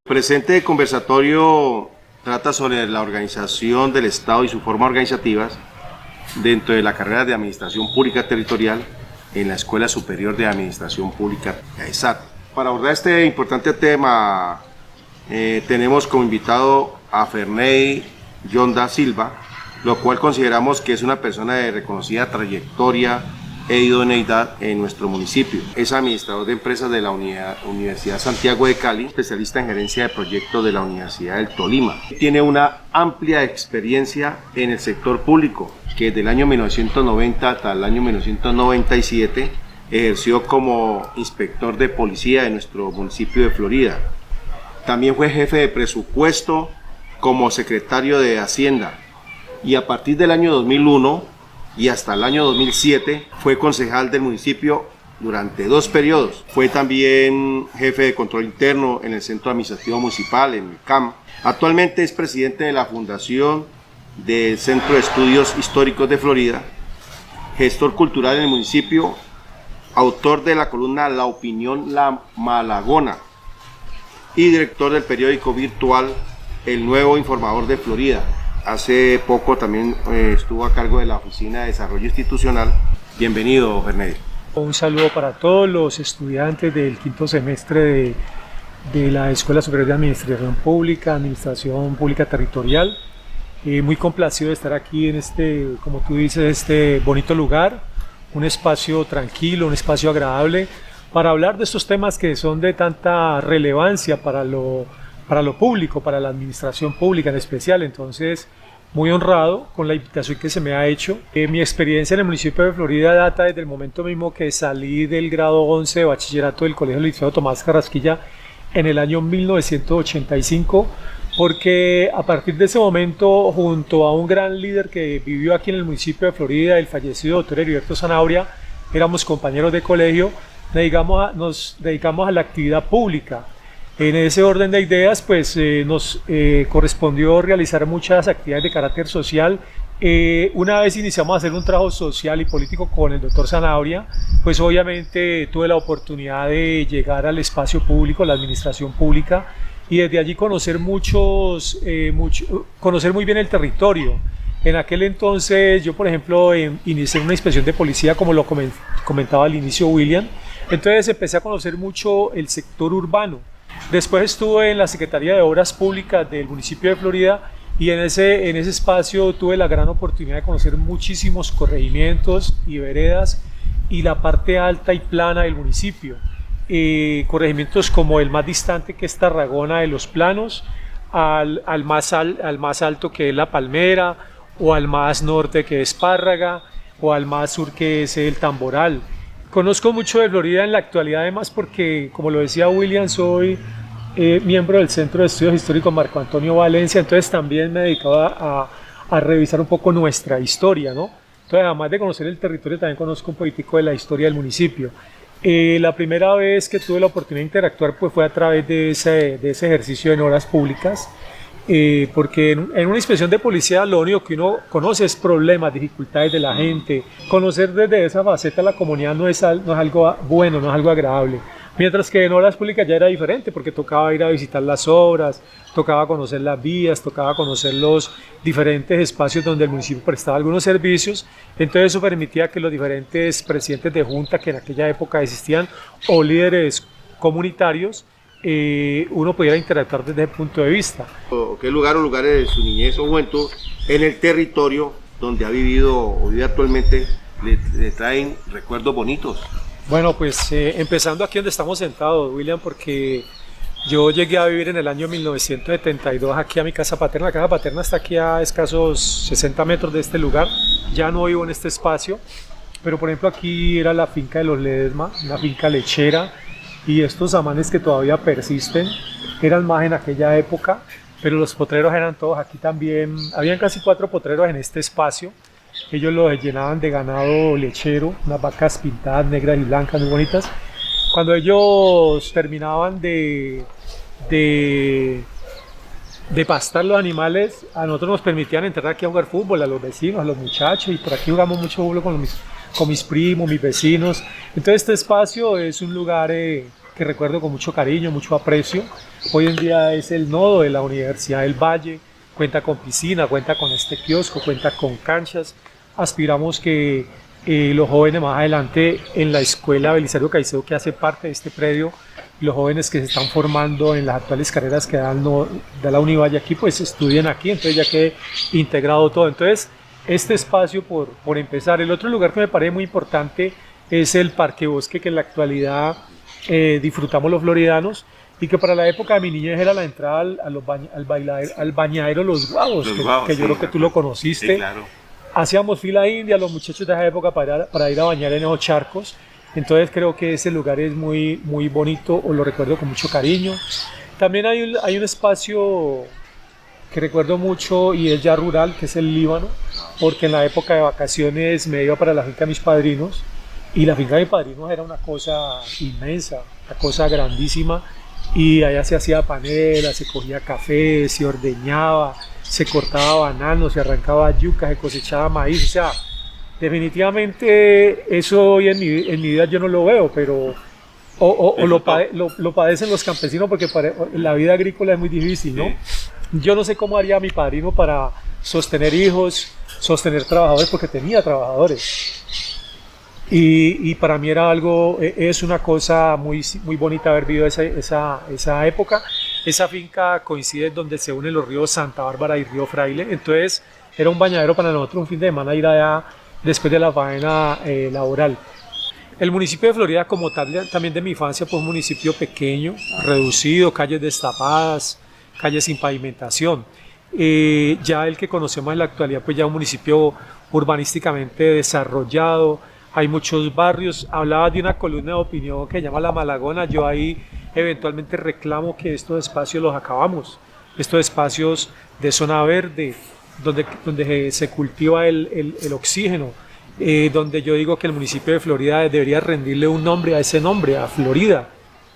Presente conversatorio trata sobre la organización del Estado y sus formas organizativas dentro de la carrera de Administración Pública Territorial en la Escuela Superior de Administración Pública, ESAT. Para abordar este importante tema, tenemos como invitado a Ferney Yonda Silva, lo cual consideramos que es una persona de reconocida trayectoria e idoneidad en nuestro municipio. Es administrador de empresas de la Universidad Santiago de Cali, especialista en gerencia de proyectos de la Universidad del Tolima. Tiene una amplia experiencia en el sector público, que desde el año 1990 hasta el año 1997 ejerció como inspector de policía de nuestro municipio de Florida. También fue jefe de presupuesto como secretario de Hacienda y a partir del año 2001 y hasta el año 2007 fue concejal del municipio durante 2 periodos. Fue también jefe de control interno en el Centro Administrativo Municipal, en el CAM. Actualmente es presidente de la Fundación del Centro de Estudios Históricos de Florida, gestor cultural en el municipio, autor de la columna La Opinión La Malagona y director del periódico virtual El Nuevo Informador de Florida. Hace poco también estuvo a cargo de la Oficina de Desarrollo Institucional. Bienvenido, Ferney. Un saludo para todos los estudiantes del 5º semestre de la Escuela Superior de Administración Pública Territorial. Muy complacido de estar aquí en este, como tú dices, este bonito lugar, un espacio tranquilo, un espacio agradable, para hablar de estos temas que son de tanta relevancia para lo público, para la administración pública en especial. Entonces, muy honrado con la invitación que se me ha hecho. Mi experiencia en el municipio de Florida data desde el momento mismo que salí del grado 11 de bachillerato del Colegio Liceo Tomás Carrasquilla en el año 1985, porque a partir de ese momento, junto a un gran líder que vivió aquí en el municipio de Florida, el fallecido doctor Heriberto Zanabria, éramos compañeros de colegio, nos dedicamos a la actividad pública. En ese orden de ideas, pues nos correspondió realizar muchas actividades de carácter social. Una vez iniciamos a hacer un trabajo social y político con el doctor Zanabria, pues obviamente tuve la oportunidad de llegar al espacio público, la administración pública, y desde allí conocer conocer muy bien el territorio. En aquel entonces yo, por ejemplo, inicié una inspección de policía, como lo comentaba al inicio William. Entonces empecé a conocer mucho el sector urbano. Después estuve en la Secretaría de Obras Públicas del municipio de Florida y en ese espacio tuve la gran oportunidad de conocer muchísimos corregimientos y veredas y la parte alta y plana del municipio. Corregimientos como el más distante, que es Tarragona de los Planos, al más alto, que es La Palmera, o al más norte, que es Párraga, o al más sur, que es el Tamboral. Conozco mucho de Florida en la actualidad, además, porque, como lo decía William, soy miembro del Centro de Estudios Históricos Marco Antonio Valencia, entonces también me dedicaba a revisar un poco nuestra historia, ¿no? Entonces, además de conocer el territorio, también conozco un poquitico de la historia del municipio. La primera vez que tuve la oportunidad de interactuar, pues, fue a través de ese ejercicio en obras públicas, porque en una inspección de policía lo único que uno conoce es problemas, dificultades de la gente. Conocer desde esa faceta la comunidad no es algo bueno, no es algo agradable. Mientras que en obras públicas ya era diferente, porque tocaba ir a visitar las obras, tocaba conocer las vías, tocaba conocer los diferentes espacios donde el municipio prestaba algunos servicios. Entonces eso permitía que los diferentes presidentes de junta que en aquella época existían, o líderes comunitarios, uno pudiera interactuar desde ese punto de vista. ¿Qué lugar o lugares de su niñez o juventud en el territorio donde ha vivido o vive actualmente le traen recuerdos bonitos? Bueno, pues empezando aquí donde estamos sentados, William, porque yo llegué a vivir en el año 1972 aquí a mi casa paterna. La casa paterna está aquí a escasos 60 metros de este lugar. Ya no vivo en este espacio, pero por ejemplo aquí era la finca de los Ledesma, una finca lechera, y estos amanes que todavía persisten eran más en aquella época, pero los potreros eran todos aquí también. Habían casi 4 potreros en este espacio. Ellos los llenaban de ganado lechero, unas vacas pintadas negras y blancas muy bonitas. Cuando ellos terminaban de pastar los animales, a nosotros nos permitían entrar aquí a jugar fútbol, a los vecinos, a los muchachos, y por aquí jugamos mucho fútbol con mis primos, mis vecinos. Entonces este espacio es un lugar que recuerdo con mucho cariño, mucho aprecio. Hoy en día es el nodo de la Universidad del Valle, cuenta con piscina, cuenta con este kiosco, cuenta con canchas. Aspiramos que los jóvenes más adelante en la escuela Belisario Caicedo, que hace parte de este predio, los jóvenes que se están formando en las actuales carreras que da la Univalle aquí, pues estudien aquí, entonces ya quede integrado todo. Entonces, este espacio por empezar. El otro lugar que me parece muy importante es el Parque Bosque, que en la actualidad disfrutamos los floridanos, y que para la época de mi niñez era la entrada al bañadero Los Guavos, que yo creo que tú lo conociste. Sí, claro. Hacíamos fila india los muchachos de esa época para ir a bañar en esos charcos. Entonces creo que ese lugar es muy, muy bonito, o lo recuerdo con mucho cariño. También hay un espacio que recuerdo mucho y es ya rural, que es el Líbano, porque en la época de vacaciones me iba para la finca de mis padrinos, y la finca de mis padrinos era una cosa inmensa, una cosa grandísima, y allá se hacía panela, se cogía café, se ordeñaba, se cortaba banano, se arrancaba yuca, se cosechaba maíz. O sea, definitivamente eso hoy en mi vida yo no lo veo, pero lo padecen los campesinos, porque la vida agrícola es muy difícil, ¿no? Yo no sé cómo haría mi padrino para sostener hijos, sostener trabajadores, porque tenía trabajadores. Y para mí era es una cosa muy, muy bonita haber vivido esa época. Esa finca coincide donde se unen los ríos Santa Bárbara y Río Fraile, entonces era un bañadero para nosotros un fin de semana ir allá después de la faena laboral. El municipio de Florida como tal, también de mi infancia, pues un municipio pequeño, reducido, calles destapadas, calles sin pavimentación. Ya el que conocemos en la actualidad, pues ya un municipio urbanísticamente desarrollado, hay muchos barrios. Hablaba de una columna de opinión que se llama La Malagona. Yo ahí eventualmente reclamo que estos espacios los acabamos, estos espacios de zona verde, donde se cultiva el oxígeno, donde yo digo que el municipio de Florida debería rendirle un nombre a ese nombre, a Florida,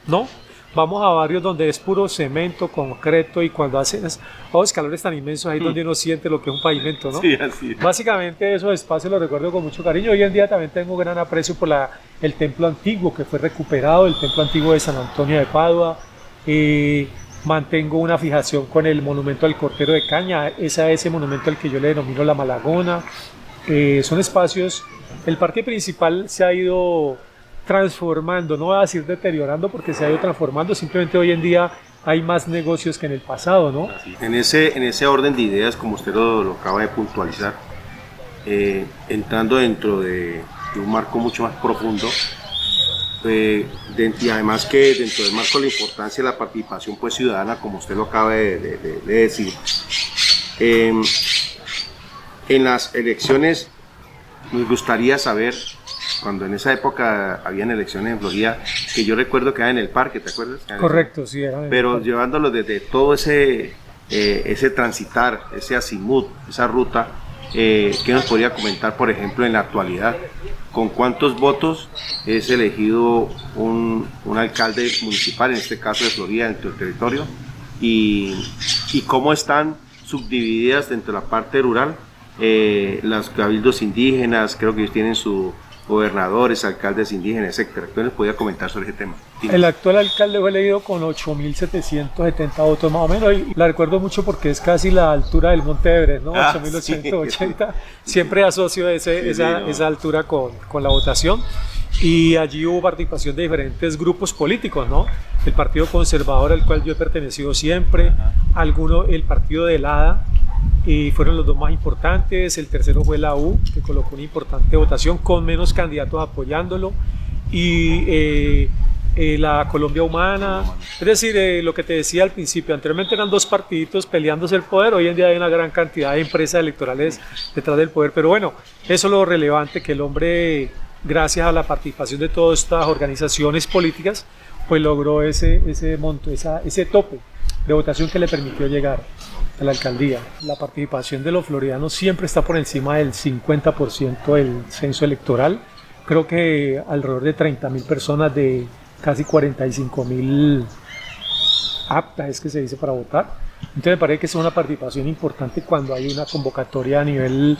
¿no? Vamos a barrios donde es puro cemento, concreto, y cuando hacen esos calores tan inmensos, ahí donde uno siente lo que es un pavimento, ¿no? Sí, así es. Básicamente esos espacios los recuerdo con mucho cariño. Hoy en día también tengo gran aprecio por el templo antiguo que fue recuperado, el templo antiguo de San Antonio de Padua. Mantengo una fijación con el monumento al Cortero de Caña, ese monumento al que yo le denomino La Malagona. Son espacios, el parque principal se ha ido transformando, no voy a decir deteriorando, porque se ha ido transformando, simplemente hoy en día hay más negocios que en el pasado, ¿no? En ese orden de ideas, como usted lo acaba de puntualizar, entrando dentro de un marco mucho más profundo, y además que dentro del marco de la importancia de la participación pues ciudadana, como usted lo acaba de decir, en las elecciones nos gustaría saber, cuando en esa época habían elecciones en Florida, que yo recuerdo que era en el parque, ¿te acuerdas? Correcto, sí, era en el pero parque. Llevándolo desde todo ese transitar, ese azimut, esa ruta, ¿qué nos podría comentar, por ejemplo, en la actualidad? ¿Con cuántos votos es elegido un alcalde municipal, en este caso de Florida, dentro del territorio? ¿Y cómo están subdivididas dentro de la parte rural los cabildos indígenas? Creo que ellos tienen sus gobernadores, alcaldes indígenas, etc. ¿Qué nos podría comentar sobre ese tema? El actual alcalde fue elegido con 8.770 votos más o menos, y la recuerdo mucho porque es casi la altura del Monte Everest, ¿no? 8.880. Sí. Siempre asocio esa altura con la votación, y allí hubo participación de diferentes grupos políticos, ¿no? El Partido Conservador, al cual yo he pertenecido siempre, el Partido del ADA, y fueron los dos más importantes. El tercero fue la U, que colocó una importante votación con menos candidatos apoyándolo, y la Colombia Humana. Es decir, lo que te decía al principio, anteriormente eran dos partiditos peleándose el poder, hoy en día hay una gran cantidad de empresas electorales detrás del poder, pero bueno, eso es lo relevante, que el hombre, gracias a la participación de todas estas organizaciones políticas, pues logró ese monto, ese tope de votación que le permitió llegar a la alcaldía. La participación de los floridanos siempre está por encima del 50% del censo electoral. Creo que alrededor de 30.000 personas de casi 45.000 aptas, es que se dice, para votar. Entonces me parece que es una participación importante cuando hay una convocatoria a nivel,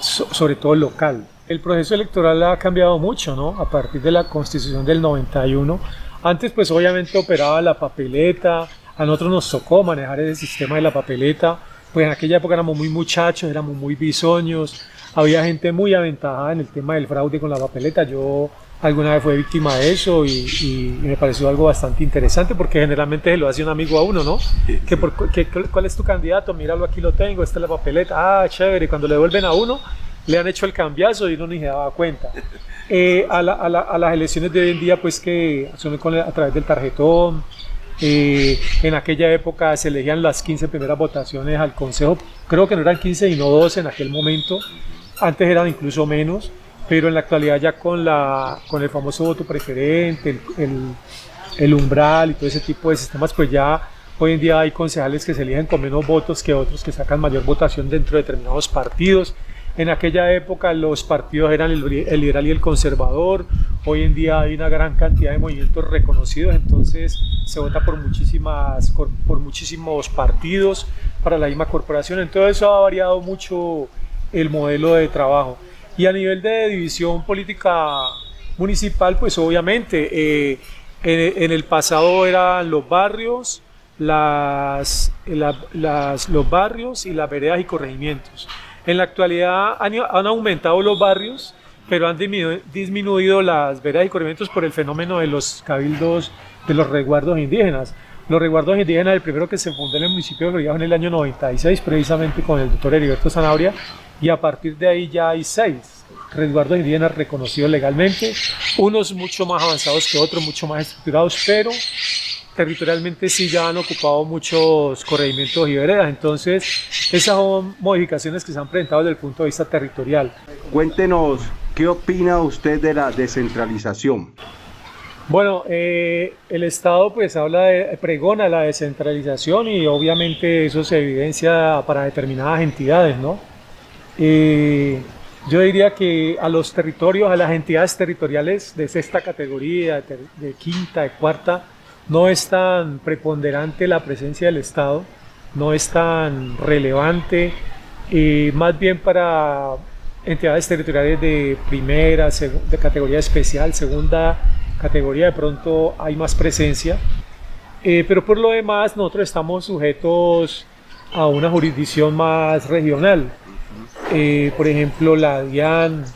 sobre todo local. El proceso electoral ha cambiado mucho, ¿no? A partir de la Constitución del 91 Antes pues obviamente operaba la papeleta, a nosotros nos tocó manejar ese sistema de la papeleta, pues en aquella época éramos muy muchachos, éramos muy bisoños, había gente muy aventajada en el tema del fraude con la papeleta. Yo alguna vez fui víctima de eso y me pareció algo bastante interesante porque generalmente se lo hace un amigo a uno, ¿no? ¿Cuál es tu candidato? Míralo, aquí lo tengo, esta es la papeleta, ah, chévere, y cuando le devuelven a uno, le han hecho el cambiazo y uno ni se daba cuenta. A las elecciones de hoy en día, pues que son a través del tarjetón. En aquella época se elegían las 15 primeras votaciones al Consejo, creo que no eran 15 sino 12 en aquel momento, antes eran incluso menos, pero en la actualidad ya con el famoso voto preferente, el umbral y todo ese tipo de sistemas, pues ya hoy en día hay concejales que se eligen con menos votos que otros que sacan mayor votación dentro de determinados partidos. En aquella época los partidos eran el liberal y el conservador, hoy en día hay una gran cantidad de movimientos reconocidos, entonces se vota por muchísimos partidos para la misma corporación, entonces eso ha variado mucho el modelo de trabajo. Y a nivel de división política municipal, pues obviamente en el pasado eran los barrios, los barrios y las veredas y corregimientos. En la actualidad han aumentado los barrios, pero han disminuido las veredas y corregimientos por el fenómeno de los cabildos, de los resguardos indígenas. Los resguardos indígenas, el primero que se fundó en el municipio de Florida en el año 96, precisamente con el doctor Heriberto Zanabria, y a partir de ahí ya hay 6 resguardos indígenas reconocidos legalmente, unos mucho más avanzados que otros, mucho más estructurados, pero territorialmente sí ya han ocupado muchos corregimientos y veredas, entonces esas son modificaciones que se han presentado desde el punto de vista territorial. Cuéntenos, ¿qué opina usted de la descentralización? Bueno, el Estado pues pregona la descentralización y obviamente eso se evidencia para determinadas entidades, ¿no? Yo diría que a los territorios, a las entidades territoriales de sexta categoría, de quinta, de cuarta, no es tan preponderante la presencia del Estado, no es tan relevante, más bien para entidades territoriales de primera, de categoría especial, segunda categoría, de pronto hay más presencia, pero por lo demás nosotros estamos sujetos a una jurisdicción más regional, por ejemplo la DIAN,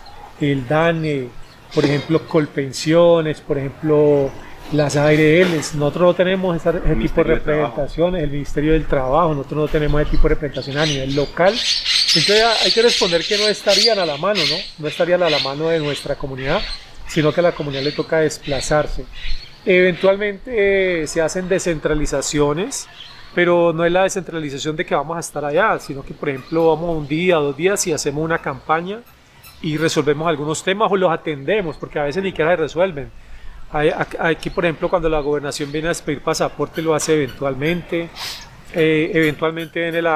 el DANE, por ejemplo Colpensiones, por ejemplo las ARLs, nosotros no tenemos ese tipo de representaciones, el Ministerio del Trabajo, nosotros no tenemos ese tipo de representación a nivel local, entonces hay que responder que no estarían a la mano, ¿no? No estarían a la mano de nuestra comunidad, sino que a la comunidad le toca desplazarse. Eventualmente se hacen descentralizaciones, pero no es la descentralización de que vamos a estar allá, sino que por ejemplo vamos un día, 2 días y hacemos una campaña y resolvemos algunos temas o los atendemos, porque a veces ni siquiera se resuelven. Aquí, por ejemplo, cuando la gobernación viene a pedir pasaporte, lo hace eventualmente. Eventualmente viene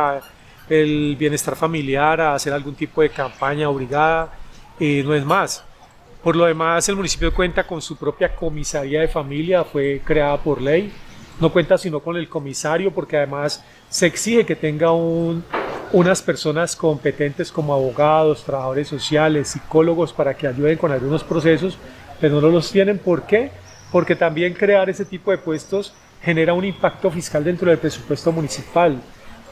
el bienestar familiar a hacer algún tipo de campaña obligada. No es más. Por lo demás, el municipio cuenta con su propia comisaría de familia, fue creada por ley. No cuenta sino con el comisario, porque además se exige que tenga unas personas competentes como abogados, trabajadores sociales, psicólogos, para que ayuden con algunos procesos, pero no los tienen. ¿Por qué? Porque también crear ese tipo de puestos genera un impacto fiscal dentro del presupuesto municipal.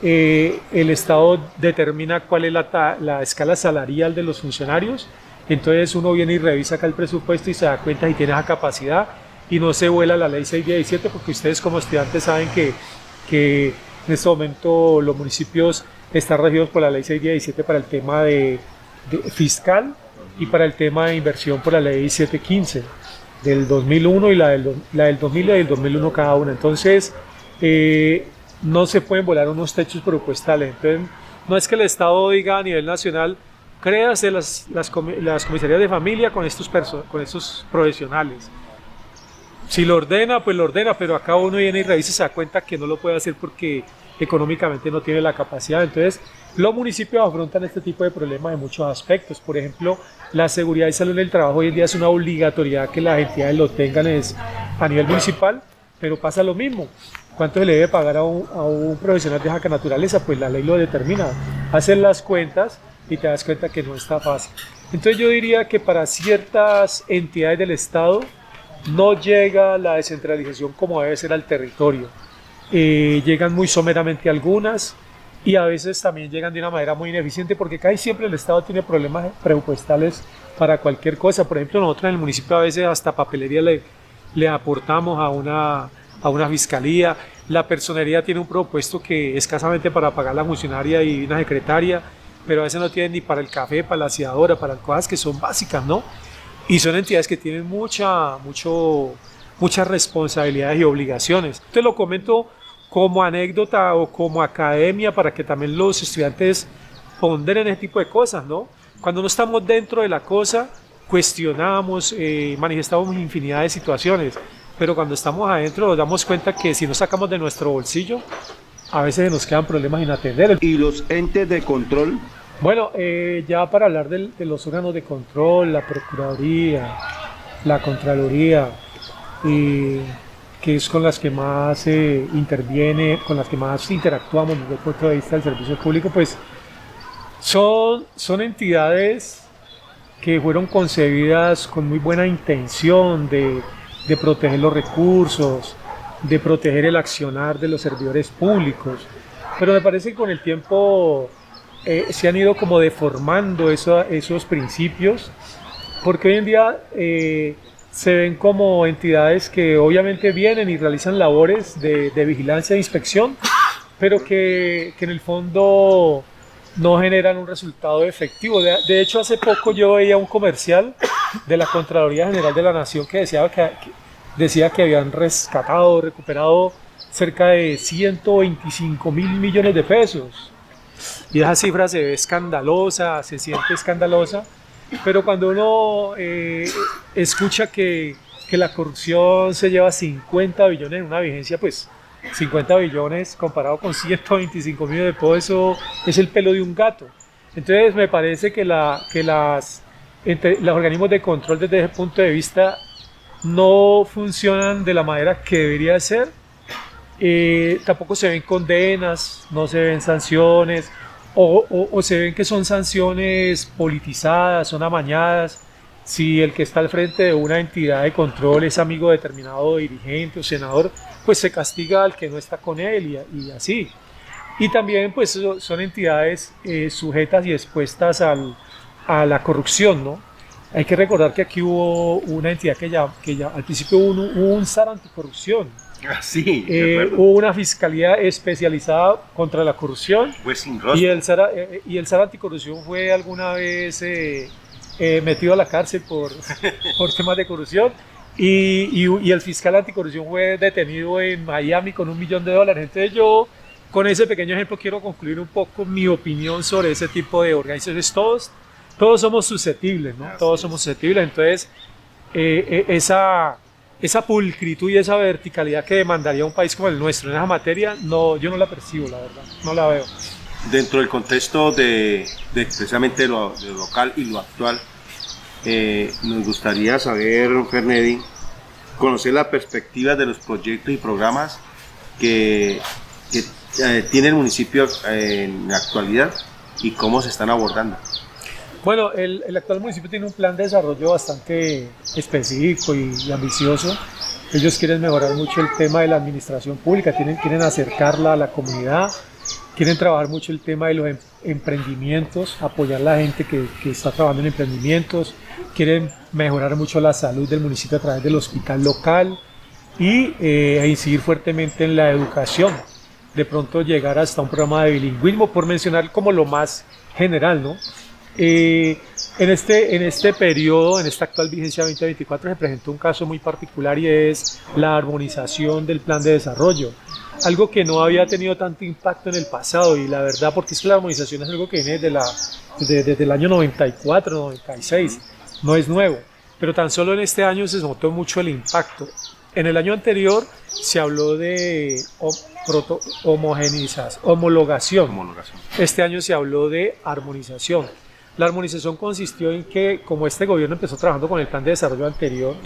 El Estado determina cuál es la escala salarial de los funcionarios, entonces uno viene y revisa acá el presupuesto y se da cuenta si tiene esa capacidad y no se vuela la ley 617, porque ustedes como estudiantes saben que en este momento los municipios están regidos por la ley 617 para el tema de fiscal y para el tema de inversión por la ley 715 del 2001 y la del 2000 y del 2001 cada una. Entonces no se pueden volar unos techos presupuestales. Entonces no es que el Estado diga a nivel nacional créase las comisarías de familia con estos profesionales. Si lo ordena, pues lo ordena, pero acá uno viene y revisa y se da cuenta que no lo puede hacer porque económicamente no tiene la capacidad. Entonces los municipios afrontan este tipo de problemas en muchos aspectos. Por ejemplo, la seguridad y salud en el trabajo hoy en día es una obligatoriedad que las entidades lo tengan a nivel municipal, pero pasa lo mismo. ¿Cuánto se le debe pagar a un profesional de esa naturaleza? Pues la ley lo determina. Hacen las cuentas y te das cuenta que no está fácil. Entonces yo diría que para ciertas entidades del Estado no llega la descentralización como debe ser al territorio. Llegan muy someramente algunas y a veces también llegan de una manera muy ineficiente porque casi siempre el Estado tiene problemas presupuestales para cualquier cosa. Por ejemplo, nosotros en el municipio a veces hasta papelería le aportamos a una fiscalía. La personería tiene un presupuesto que escasamente para pagar la funcionaria y una secretaria, pero a veces no tienen ni para el café, para la aseadora, para cosas que son básicas, ¿no? Y son entidades que tienen muchas responsabilidades y obligaciones. Te lo comento como anécdota o como academia para que también los estudiantes ponderen ese tipo de cosas, ¿no? Cuando no estamos dentro de la cosa, cuestionamos, manifestamos infinidad de situaciones, pero cuando estamos adentro nos damos cuenta que si no sacamos de nuestro bolsillo, a veces nos quedan problemas sin atender. ¿Y los entes de control? Bueno, ya para hablar de los órganos de control, la Procuraduría, la Contraloría, que es con las que más interviene, con las que más interactuamos desde el punto de vista del servicio público, pues son entidades que fueron concebidas con muy buena intención de proteger los recursos, de proteger el accionar de los servidores públicos, pero me parece que con el tiempo se han ido como deformando esos principios, porque hoy en día se ven como entidades que obviamente vienen y realizan labores de vigilancia e inspección, pero que en el fondo no generan un resultado efectivo. De hecho, hace poco yo veía un comercial de la Contraloría General de la Nación que decía que habían recuperado cerca de 125.000 millones de pesos. Y esa cifra se ve escandalosa, se siente escandalosa, pero cuando uno escucha que la corrupción se lleva 50 billones en una vigencia, pues 50 billones comparado con 125 millones de pesos, eso es el pelo de un gato. Entonces me parece que los organismos de control desde ese punto de vista no funcionan de la manera que debería ser. Tampoco se ven condenas, no se ven sanciones, o se ven que son sanciones politizadas, son amañadas. Si el que está al frente de una entidad de control es amigo de determinado dirigente o senador, pues se castiga al que no está con él y así. Y también pues son entidades sujetas y expuestas a la corrupción, ¿no? Hay que recordar que aquí hubo una entidad que ya al principio hubo un SAR anticorrupción. Sí, hubo una fiscalía especializada contra la corrupción. Fue sin rostro. Y el SAR anticorrupción fue alguna vez metido a la cárcel por temas de corrupción. Y el fiscal anticorrupción fue detenido en Miami con $1 millón. Entonces yo, con ese pequeño ejemplo, quiero concluir un poco mi opinión sobre ese tipo de organizaciones. Todos somos susceptibles, ¿no? Todos somos susceptibles. Entonces, esa pulcritud y esa verticalidad que demandaría un país como el nuestro en esa materia, no, yo no la percibo, la verdad, no la veo. Dentro del contexto de precisamente lo local y lo actual, nos gustaría saber, Fernedy, conocer la perspectiva de los proyectos y programas que tiene el municipio en la actualidad y cómo se están abordando. Bueno, el actual municipio tiene un plan de desarrollo bastante específico y ambicioso. Ellos quieren mejorar mucho el tema de la administración pública, quieren acercarla a la comunidad, quieren trabajar mucho el tema de los emprendimientos, apoyar a la gente que está trabajando en emprendimientos, quieren mejorar mucho la salud del municipio a través del hospital local y incidir fuertemente en la educación. De pronto llegar hasta un programa de bilingüismo, por mencionar como lo más general, ¿no? En este periodo, en esta actual vigencia 2024, se presentó un caso muy particular y es la armonización del plan de desarrollo. Algo que no había tenido tanto impacto en el pasado y la verdad, porque es que la armonización es algo que viene desde el año 94, 96, no es nuevo, pero tan solo en este año se notó mucho el impacto. En el año anterior se habló de homologación. Este año se habló de armonización. La armonización consistió en que, como este gobierno empezó trabajando con el plan de desarrollo anterior,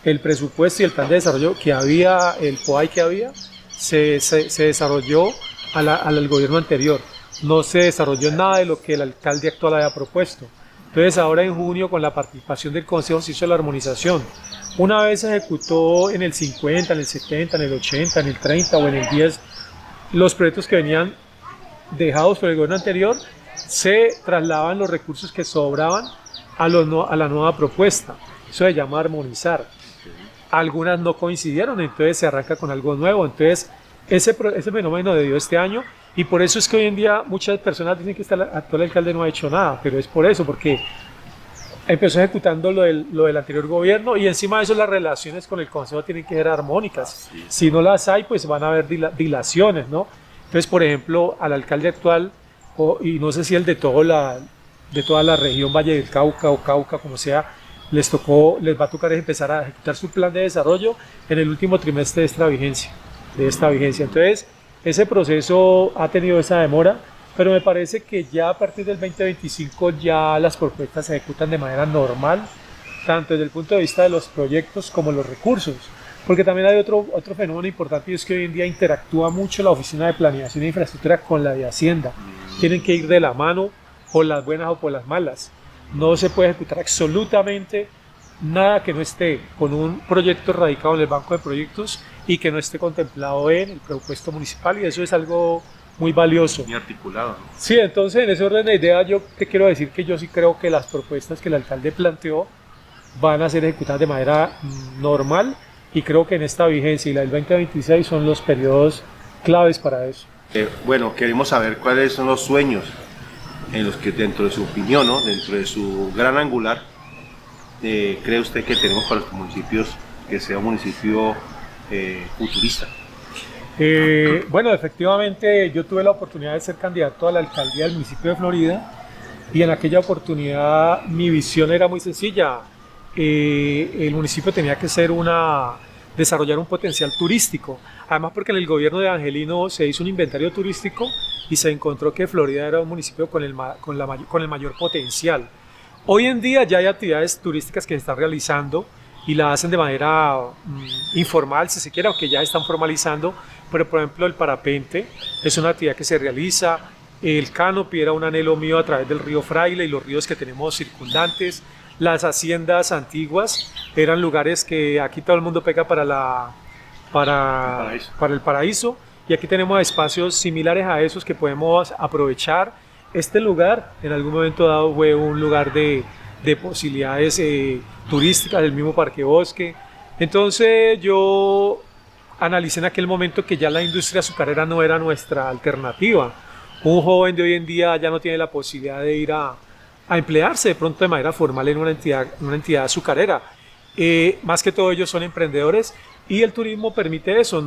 el presupuesto y el plan de desarrollo que había, el POAI que había, se desarrolló al gobierno anterior. No se desarrolló nada de lo que el alcalde actual había propuesto. Entonces ahora en junio, con la participación del Consejo, se hizo la armonización. Una vez se ejecutó en el 50, en el 70, en el 80, en el 30 o en el 10 los proyectos que venían dejados por el gobierno anterior, se trasladaban los recursos que sobraban a la nueva propuesta. Eso se llama armonizar. Algunas no coincidieron, entonces se arranca con algo nuevo. Entonces ese fenómeno dio este año, y por eso es que hoy en día muchas personas dicen que el actual alcalde no ha hecho nada, pero es por eso, porque empezó ejecutando lo del anterior gobierno, y encima de eso las relaciones con el Consejo tienen que ser armónicas. Si no las hay, pues van a haber dilaciones, ¿no? Entonces, por ejemplo, al alcalde actual, y no sé si el de toda la región Valle del Cauca o Cauca, como sea, les va a tocar empezar a ejecutar su plan de desarrollo en el último trimestre de esta vigencia. Entonces, ese proceso ha tenido esa demora, pero me parece que ya a partir del 2025 ya las propuestas se ejecutan de manera normal, tanto desde el punto de vista de los proyectos como los recursos, porque también hay otro fenómeno importante, y es que hoy en día interactúa mucho la Oficina de Planeación e Infraestructura con la de Hacienda. Tienen que ir de la mano, por las buenas o por las malas. No se puede ejecutar absolutamente nada que no esté con un proyecto radicado en el banco de proyectos y que no esté contemplado en el presupuesto municipal, y eso es algo muy valioso. Muy articulado, ¿no? Sí, entonces en ese orden de ideas yo te quiero decir que yo sí creo que las propuestas que el alcalde planteó van a ser ejecutadas de manera normal, y creo que en esta vigencia y la del 2026 son los periodos claves para eso. Bueno, queremos saber cuáles son los sueños en los que, dentro de su opinión, ¿no?, dentro de su gran angular, cree usted que tenemos para los municipios, que sea un municipio futurista. Bueno, efectivamente yo tuve la oportunidad de ser candidato a la alcaldía del municipio de Florida, y en aquella oportunidad mi visión era muy sencilla. El municipio tenía que desarrollar un potencial turístico, además porque en el gobierno de Angelino se hizo un inventario turístico y se encontró que Florida era un municipio con el mayor potencial. Hoy en día ya hay actividades turísticas que se están realizando y la hacen de manera informal, si se quiere, aunque ya están formalizando, pero por ejemplo el parapente es una actividad que se realiza, el canopy era un anhelo mío a través del río Fraile y los ríos que tenemos circundantes, las haciendas antiguas eran lugares que aquí todo el mundo pega para el paraíso, y aquí tenemos espacios similares a esos que podemos aprovechar. Este lugar en algún momento dado fue un lugar de posibilidades turísticas, del mismo Parque Bosque. Entonces yo analicé en aquel momento que ya la industria azucarera no era nuestra alternativa. Un joven de hoy en día ya no tiene la posibilidad de ir a emplearse de pronto de manera formal en una entidad azucarera. Más que todo ellos son emprendedores, y el turismo permite eso,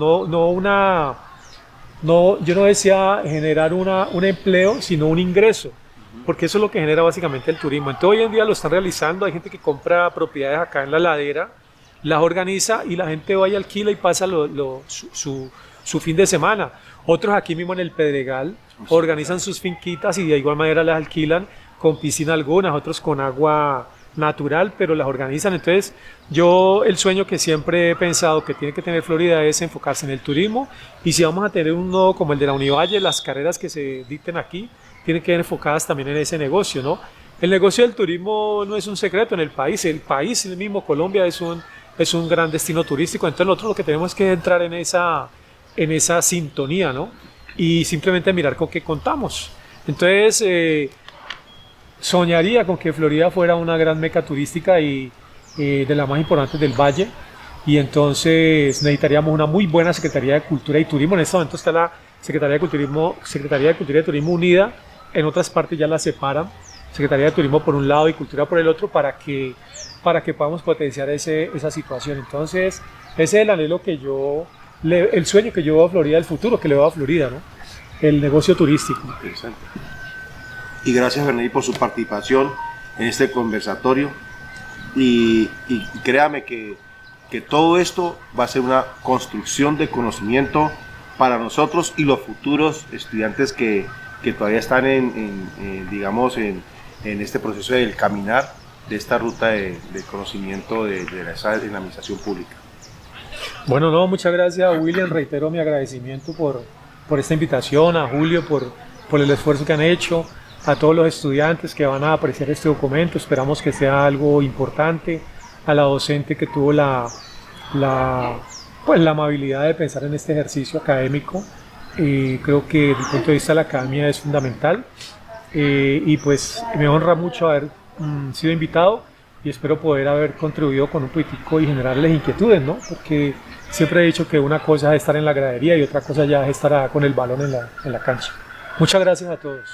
yo no decía generar un empleo, sino un ingreso, porque eso es lo que genera básicamente el turismo. Entonces hoy en día lo están realizando, hay gente que compra propiedades acá en la ladera, las organiza y la gente va y alquila y pasa su fin de semana. Otros aquí mismo en el Pedregal organizan sus finquitas y de igual manera las alquilan con piscina algunas, otros con agua natural, pero las organizan. Entonces el sueño que siempre he pensado que tiene que tener Florida es enfocarse en el turismo, y si vamos a tener un nodo como el de la Univalle, las carreras que se dicten aquí tienen que ir enfocadas también en ese negocio, ¿no? El negocio del turismo no es un secreto en el país, el mismo Colombia es un gran destino turístico. Entonces nosotros lo que tenemos es que entrar en esa sintonía, ¿no? Y simplemente mirar con qué contamos. Entonces soñaría con que Florida fuera una gran meca turística y de las más importantes del Valle, y entonces necesitaríamos una muy buena Secretaría de Cultura y Turismo. En este momento está la Secretaría de Cultura y Turismo unida, en otras partes ya la separan, Secretaría de Turismo por un lado y Cultura por el otro, para que podamos potenciar esa situación. Entonces ese es el anhelo el sueño que yo veo a Florida, el futuro que le veo a Florida, ¿no? El negocio turístico. Interesante. Y gracias, Bernay, por su participación en este conversatorio, y créame que todo esto va a ser una construcción de conocimiento para nosotros y los futuros estudiantes que todavía están digamos en este proceso del caminar de esta ruta de conocimiento de la administración pública. Bueno, no, muchas gracias, William. Reitero mi agradecimiento por esta invitación, a Julio por el esfuerzo que han hecho, a todos los estudiantes que van a apreciar este documento. Esperamos que sea algo importante, a la docente que tuvo pues, la amabilidad de pensar en este ejercicio académico. Creo que desde el punto de vista de la academia es fundamental, y pues me honra mucho haber sido invitado, y espero poder haber contribuido con un poquitico y generarles inquietudes, ¿no? Porque siempre he dicho que una cosa es estar en la gradería y otra cosa ya es estar con el balón en la cancha. Muchas gracias a todos.